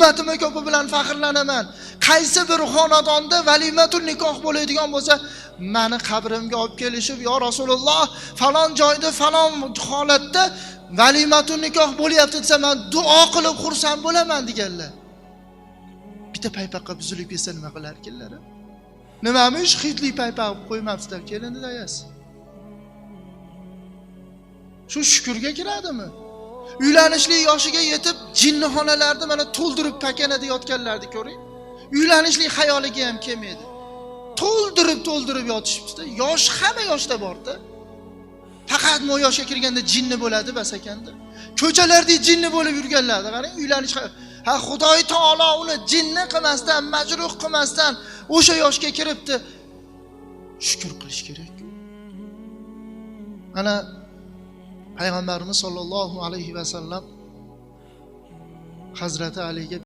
ummatim ko'pi bilan faxrlanaman. Qaysi bir xonadonda valimatul nikoh bo'ladigan bo'lsa, meni qabrimga olib kelishib, "Ya Rasululloh, falon joyda, falon holatda valimatul nikoh bo'lyapti" desa, men duo qilib xursand bo'laman deganlar. Bitta paypaqqa buzilib ketsa nima qilar ekanlar? Nimamish xitli paypaq qo'ymabsizlar, kelindi dayasiz. Shu shukurga kiradimi? Uylanishlik yoshiga yetib, jinnixonalarda mana to'ldirib pakanada yotganlarni ko'ring. Uylanishlik xayoliga ham kelmaydi. To'ldirib yotishibdi. Yosh hamma yoshda bor-da. Faqat mo yoshga kirganda jinni bo'ladi bas ekanda. Ko'chalarda jinni bo'lib yurganlarni qarang, uylanish Xudoy taolo uni jinni qilmasdan, majruh qilmasdan o'sha yoshga kiribdi. Shukr qilish kerak. Ana Payg'ambarimiz sollallohu alayhi va sallam Hazrati Aliga